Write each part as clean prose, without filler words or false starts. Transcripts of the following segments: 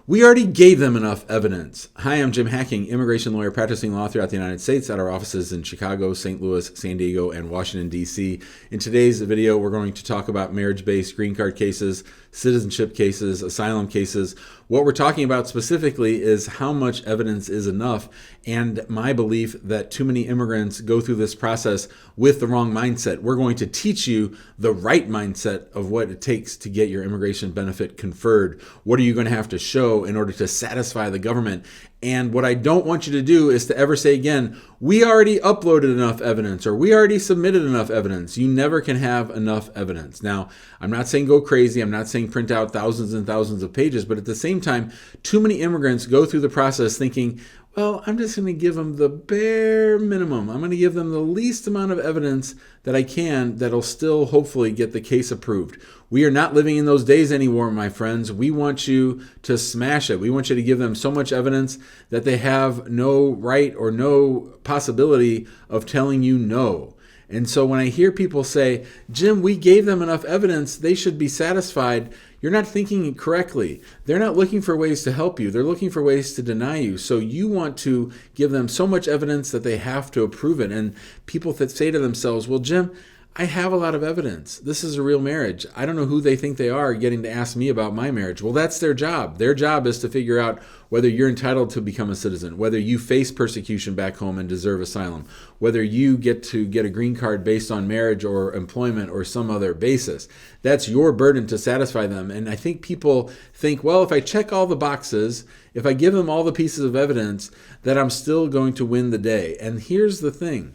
We already gave them enough evidence. Hi, I'm Jim Hacking, immigration lawyer practicing law throughout the United States at our offices in Chicago, St. Louis, San Diego, and Washington, D.C. In today's video, we're going to talk about marriage-based green card cases, citizenship cases, asylum cases. What we're talking about specifically is how much evidence is enough, and my belief that too many immigrants go through this process with the wrong mindset. We're going to teach you the right mindset of what it takes to get your immigration benefit conferred. What are you going to have to show in order to satisfy the government? And what I don't want you to do is to ever say again, we already uploaded enough evidence or we already submitted enough evidence. You never can have enough evidence. Now, I'm not saying go crazy. I'm not saying print out thousands and thousands of pages. But at the same time, too many immigrants go through the process thinking, well, I'm just going to give them the bare minimum. I'm going to give them the least amount of evidence that I can that'll still hopefully get the case approved. We are not living in those days anymore, my friends. We want you to smash it. We want you to give them so much evidence that they have no right or no possibility of telling you no. And so when I hear people say, Jim, we gave them enough evidence, they should be satisfied, you're not thinking correctly. They're not looking for ways to help you. They're looking for ways to deny you. So you want to give them so much evidence that they have to approve it. And people that say to themselves, well, Jim, I have a lot of evidence. This is a real marriage. I don't know who they think they are getting to ask me about my marriage. Well, that's their job. Their job is to figure out whether you're entitled to become a citizen, whether you face persecution back home and deserve asylum, whether you get to get a green card based on marriage or employment or some other basis. That's your burden to satisfy them. And I think people think, well, if I check all the boxes, if I give them all the pieces of evidence, that I'm still going to win the day. And here's the thing.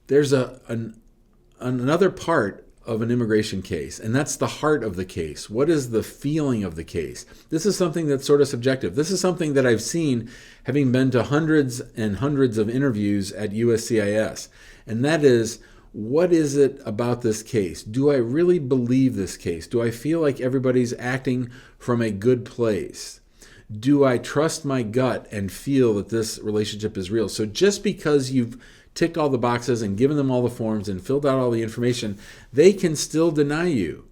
There's another part of an immigration case, and that's the heart of the case. What is the feeling of the case? This is something that's sort of subjective. This is something that I've seen having been to hundreds and hundreds of interviews at USCIS, and that is, what is it about this case? Do I really believe this case? Do I feel like everybody's acting from a good place? Do I trust my gut and feel that this relationship is real? So just because you've ticked all the boxes and given them all the forms and filled out all the information, they can still deny you.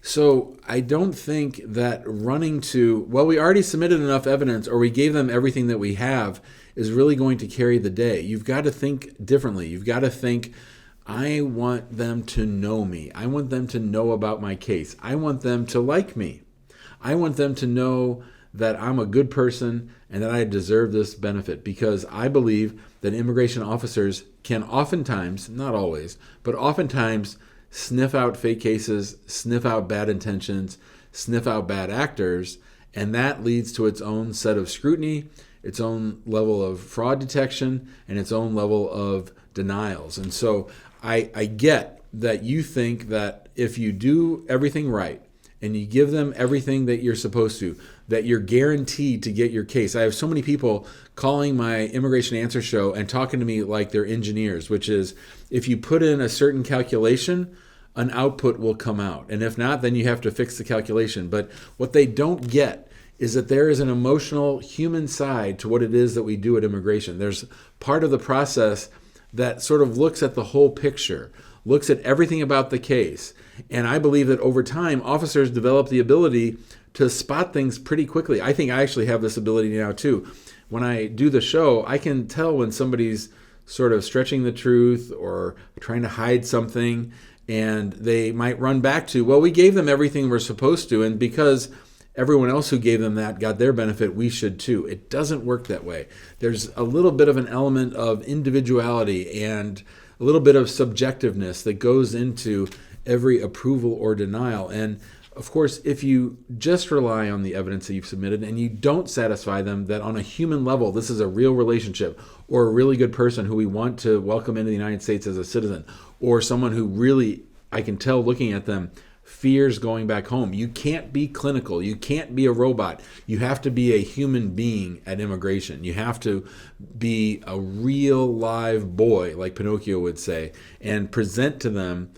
So I don't think that running to, well, we already submitted enough evidence or we gave them everything that we have is really going to carry the day. You've got to think differently. You've got to think, I want them to know me. I want them to know about my case. I want them to like me. I want them to know that I'm a good person and that I deserve this benefit, because I believe that immigration officers can oftentimes, not always, but oftentimes sniff out fake cases, sniff out bad intentions, sniff out bad actors, and that leads to its own set of scrutiny, its own level of fraud detection, and its own level of denials. And so I get that you think that if you do everything right, and you give them everything that you're supposed to, that you're guaranteed to get your case. I have so many people calling my Immigration Answer Show and talking to me like they're engineers, which is, if you put in a certain calculation, an output will come out. And if not, then you have to fix the calculation. But what they don't get is that there is an emotional human side to what it is that we do at immigration. There's part of the process that sort of looks at the whole picture, looks at everything about the case. And I believe that over time, officers develop the ability to spot things pretty quickly. I think I actually have this ability now too. When I do the show, I can tell when somebody's sort of stretching the truth or trying to hide something, and they might run back to, well, we gave them everything we're supposed to, and because everyone else who gave them that got their benefit, we should too. It doesn't work that way. There's a little bit of an element of individuality and a little bit of subjectiveness that goes into every approval or denial. And of course, if you just rely on the evidence that you've submitted and you don't satisfy them that on a human level, this is a real relationship or a really good person who we want to welcome into the United States as a citizen, or someone who really, I can tell looking at them, fears going back home. You can't be clinical. You can't be a robot. You have to be a human being at immigration. You have to be a real live boy, like Pinocchio would say, and present to them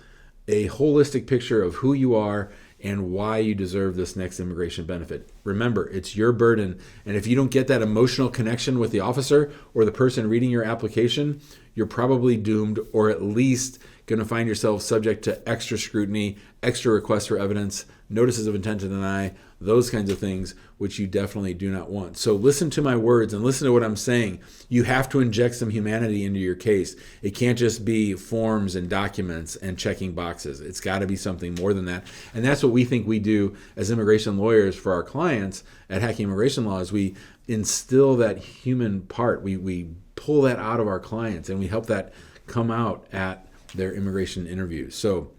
a holistic picture of who you are and why you deserve this next immigration benefit. Remember, it's your burden. And if you don't get that emotional connection with the officer or the person reading your application, you're probably doomed, or at least going to find yourself subject to extra scrutiny, extra requests for evidence notices of intent to deny, those kinds of things, which you definitely do not want. So listen to my words and listen to what I'm saying. You have to inject some humanity into your case. It can't just be forms and documents and checking boxes. It's got to be something more than that. And that's what we think we do as immigration lawyers for our clients at Hacking Immigration Law, is we instill that human part. We pull that out of our clients and we help that come out at their immigration interviews. So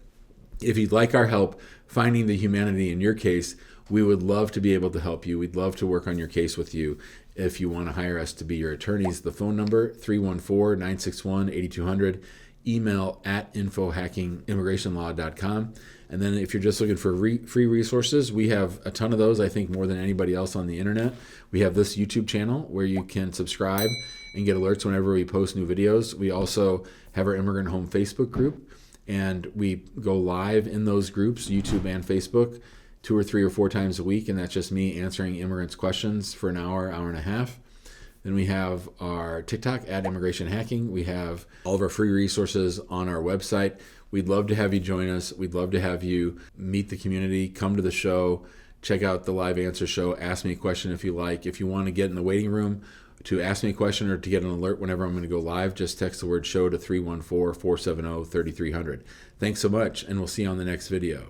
if you'd like our help finding the humanity in your case, we would love to be able to help you. We'd love to work on your case with you. If you want to hire us to be your attorneys, the phone number 314-961-8200, email at info@hackingimmigrationlaw.com. And then if you're just looking for free resources, we have a ton of those, I think more than anybody else on the internet. We have this YouTube channel where you can subscribe and get alerts whenever we post new videos. We also have our Immigrant Home Facebook group, and we go live in those groups, YouTube and Facebook, 2 or 3 or 4 times a week, and that's just me answering immigrants' questions for an hour, hour and a half. Then we have our TikTok at Immigration Hacking. We have all of our free resources on our website. We'd love to have you join us. We'd love to have you meet the community, come to the show, check out the live answer show, ask me a question if you like. If you want to get in the waiting room to ask me a question or to get an alert whenever I'm going to go live, just text the word show to 314-470-3300. Thanks so much, and we'll see you on the next video.